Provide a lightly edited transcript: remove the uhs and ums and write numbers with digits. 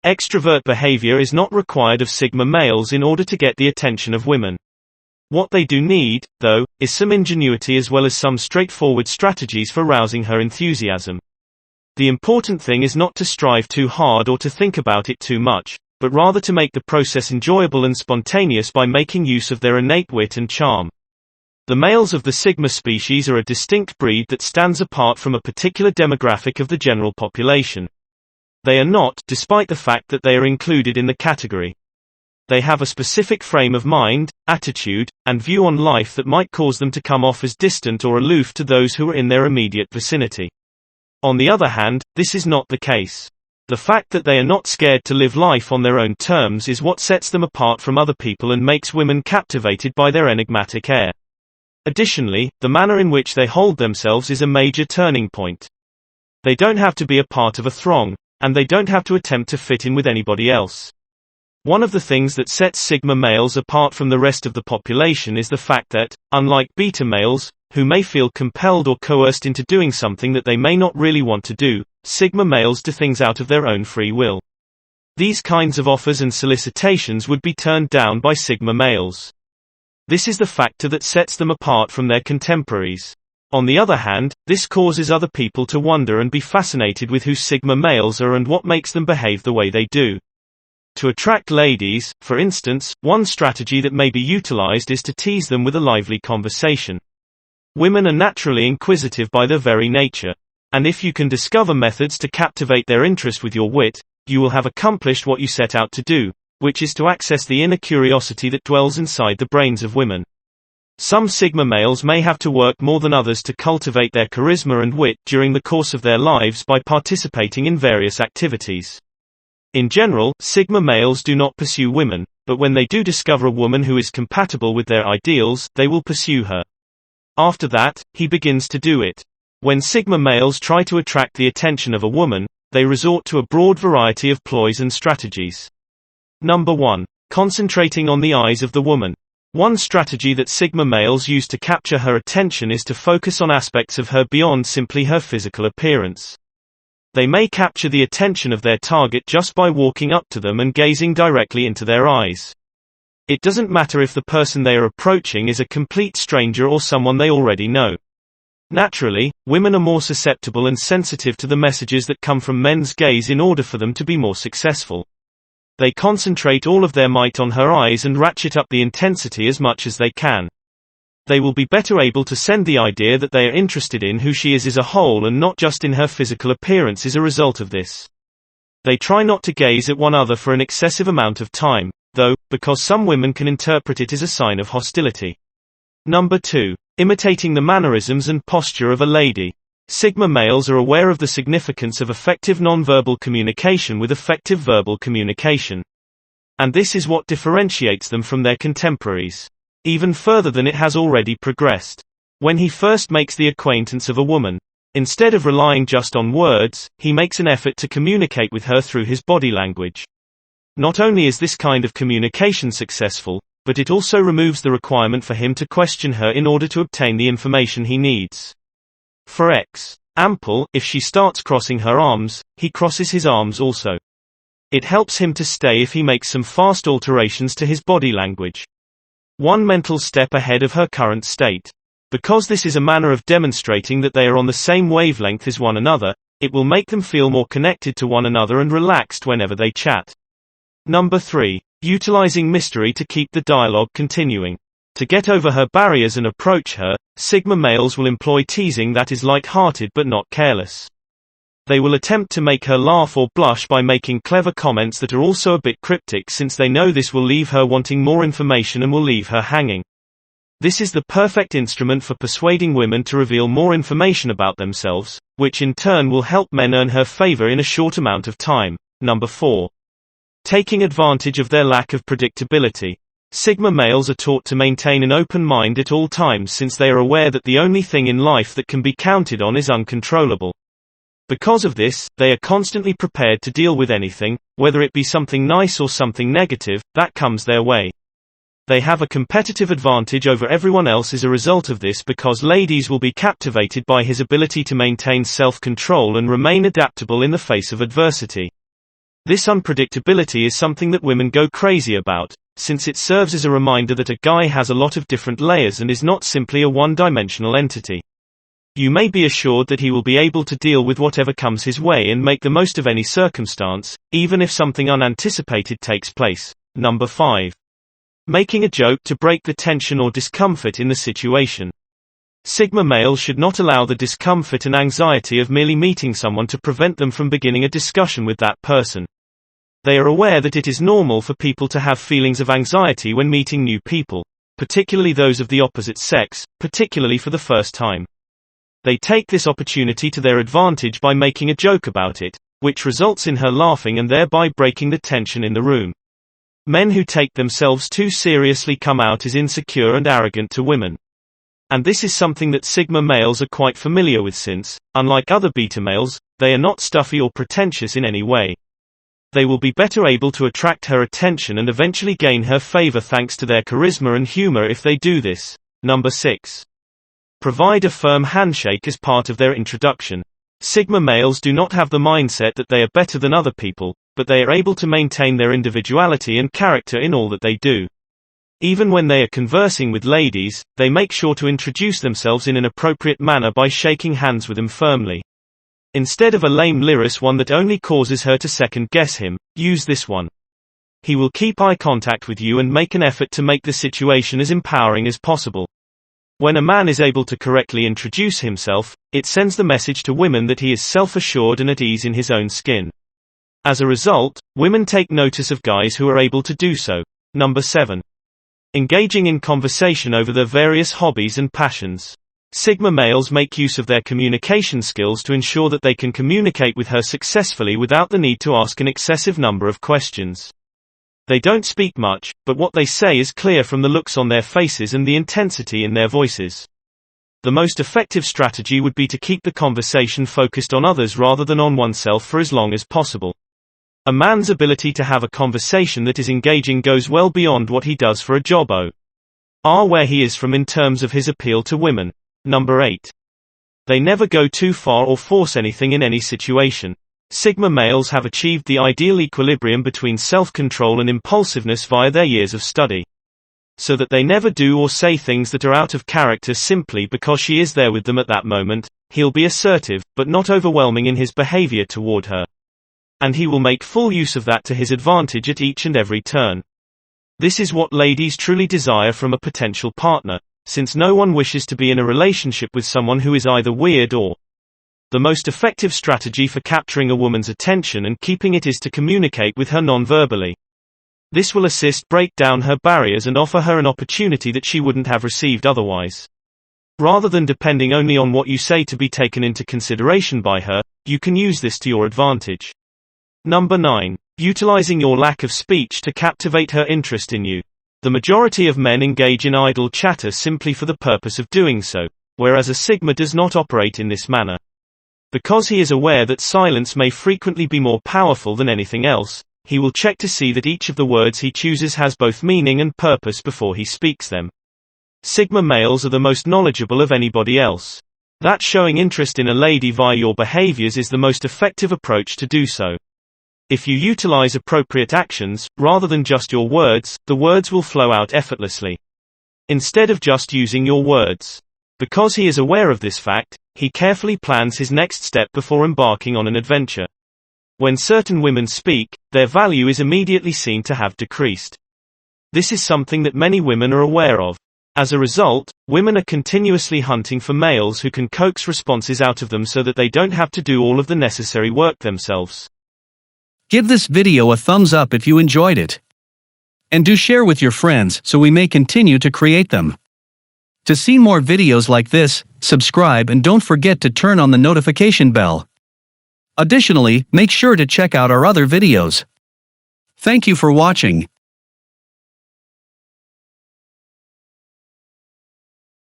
Extrovert behavior is not required of Sigma males in order to get the attention of women. What they do need, though, is some ingenuity as well as some straightforward strategies for rousing her enthusiasm. The important thing is not to strive too hard or to think about it too much, but rather to make the process enjoyable and spontaneous by making use of their innate wit and charm. The males of the Sigma species are a distinct breed that stands apart from a particular demographic of the general population. They are not, despite the fact that they are included in the category. They have a specific frame of mind, attitude, and view on life that might cause them to come off as distant or aloof to those who are in their immediate vicinity. On the other hand, this is not the case. The fact that they are not scared to live life on their own terms is what sets them apart from other people and makes women captivated by their enigmatic air. Additionally, the manner in which they hold themselves is a major turning point. They don't have to be a part of a throng, and they don't have to attempt to fit in with anybody else. One of the things that sets Sigma males apart from the rest of the population is the fact that, unlike beta males, who may feel compelled or coerced into doing something that they may not really want to do, Sigma males do things out of their own free will. These kinds of offers and solicitations would be turned down by Sigma males. This is the factor that sets them apart from their contemporaries. On the other hand, this causes other people to wonder and be fascinated with who Sigma males are and what makes them behave the way they do. To attract ladies, for instance, one strategy that may be utilized is to tease them with a lively conversation. Women are naturally inquisitive by their very nature. And if you can discover methods to captivate their interest with your wit, you will have accomplished what you set out to do, which is to access the inner curiosity that dwells inside the brains of women. Some Sigma males may have to work more than others to cultivate their charisma and wit during the course of their lives by participating in various activities. In general, Sigma males do not pursue women, but when they do discover a woman who is compatible with their ideals, they will pursue her. After that, he begins to do it. When Sigma males try to attract the attention of a woman, they resort to a broad variety of ploys and strategies. Number 1. Concentrating on the eyes of the woman. One strategy that Sigma males use to capture her attention is to focus on aspects of her beyond simply her physical appearance. They may capture the attention of their target just by walking up to them and gazing directly into their eyes. It doesn't matter if the person they are approaching is a complete stranger or someone they already know. Naturally, women are more susceptible and sensitive to the messages that come from men's gaze in order for them to be more successful. They concentrate all of their might on her eyes and ratchet up the intensity as much as they can. They will be better able to send the idea that they are interested in who she is as a whole and not just in her physical appearance as a result of this. They try not to gaze at one another for an excessive amount of time, though, because some women can interpret it as a sign of hostility. Number 2. Imitating the mannerisms and posture of a lady. Sigma males are aware of the significance of effective nonverbal communication with effective verbal communication. And this is what differentiates them from their contemporaries. Even further than it has already progressed. When he first makes the acquaintance of a woman, instead of relying just on words, he makes an effort to communicate with her through his body language. Not only is this kind of communication successful, but it also removes the requirement for him to question her in order to obtain the information he needs. For example, if she starts crossing her arms, he crosses his arms also. It helps him to stay if he makes some fast alterations to his body language. One mental step ahead of her current state. Because this is a manner of demonstrating that they are on the same wavelength as one another, it will make them feel more connected to one another and relaxed whenever they chat. Number 3. Utilizing mystery to keep the dialogue continuing. To get over her barriers and approach her, Sigma males will employ teasing that is light-hearted but not careless. They will attempt to make her laugh or blush by making clever comments that are also a bit cryptic, since they know this will leave her wanting more information and will leave her hanging. This is the perfect instrument for persuading women to reveal more information about themselves, which in turn will help men earn her favor in a short amount of time. Number 4. Taking advantage of their lack of predictability. Sigma males are taught to maintain an open mind at all times, since they are aware that the only thing in life that can be counted on is uncontrollable. Because of this, they are constantly prepared to deal with anything, whether it be something nice or something negative, that comes their way. They have a competitive advantage over everyone else as a result of this, because ladies will be captivated by his ability to maintain self-control and remain adaptable in the face of adversity. This unpredictability is something that women go crazy about, since it serves as a reminder that a guy has a lot of different layers and is not simply a one-dimensional entity. You may be assured that he will be able to deal with whatever comes his way and make the most of any circumstance, even if something unanticipated takes place. Number 5. Making a joke to break the tension or discomfort in the situation. Sigma males should not allow the discomfort and anxiety of merely meeting someone to prevent them from beginning a discussion with that person. They are aware that it is normal for people to have feelings of anxiety when meeting new people, particularly those of the opposite sex, particularly for the first time. They take this opportunity to their advantage by making a joke about it, which results in her laughing and thereby breaking the tension in the room. Men who take themselves too seriously come out as insecure and arrogant to women. And this is something that Sigma males are quite familiar with since, unlike other beta males, they are not stuffy or pretentious in any way. They will be better able to attract her attention and eventually gain her favor thanks to their charisma and humor if they do this. Number 6. Provide a firm handshake as part of their introduction. Sigma males do not have the mindset that they are better than other people, but they are able to maintain their individuality and character in all that they do. Even when they are conversing with ladies, they make sure to introduce themselves in an appropriate manner by shaking hands with them firmly. Instead of a lame lyris one that only causes her to second-guess him, use this one. He will keep eye contact with you and make an effort to make the situation as empowering as possible. When a man is able to correctly introduce himself, it sends the message to women that he is self-assured and at ease in his own skin. As a result, women take notice of guys who are able to do so. Number 7. Engaging in conversation over their various hobbies and passions. Sigma males make use of their communication skills to ensure that they can communicate with her successfully without the need to ask an excessive number of questions. They don't speak much, but what they say is clear from the looks on their faces and the intensity in their voices. The most effective strategy would be to keep the conversation focused on others rather than on oneself for as long as possible. A man's ability to have a conversation that is engaging goes well beyond what he does for a job or where he is from in terms of his appeal to women. Number 8. They never go too far or force anything in any situation. Sigma males have achieved the ideal equilibrium between self-control and impulsiveness via their years of study. So that they never do or say things that are out of character simply because she is there with them at that moment. He'll be assertive, but not overwhelming in his behavior toward her. And he will make full use of that to his advantage at each and every turn. This is what ladies truly desire from a potential partner, since no one wishes to be in a relationship with someone who is either weird or. The most effective strategy for capturing a woman's attention and keeping it is to communicate with her non-verbally. This will assist break down her barriers and offer her an opportunity that she wouldn't have received otherwise. Rather than depending only on what you say to be taken into consideration by her, you can use this to your advantage. Number 9. Utilizing your lack of speech to captivate her interest in you. The majority of men engage in idle chatter simply for the purpose of doing so, whereas a Sigma does not operate in this manner. Because he is aware that silence may frequently be more powerful than anything else, he will check to see that each of the words he chooses has both meaning and purpose before he speaks them. Sigma males are the most knowledgeable of anybody else. That showing interest in a lady via your behaviors is the most effective approach to do so. If you utilize appropriate actions, rather than just your words, the words will flow out effortlessly. Instead of just using your words. Because he is aware of this fact, he carefully plans his next step before embarking on an adventure. When certain women speak, their value is immediately seen to have decreased. This is something that many women are aware of. As a result, women are continuously hunting for males who can coax responses out of them so that they don't have to do all of the necessary work themselves. Give this video a thumbs up if you enjoyed it. And do share with your friends so we may continue to create them. To see more videos like this, subscribe and don't forget to turn on the notification bell. Additionally, make sure to check out our other videos. Thank you for watching.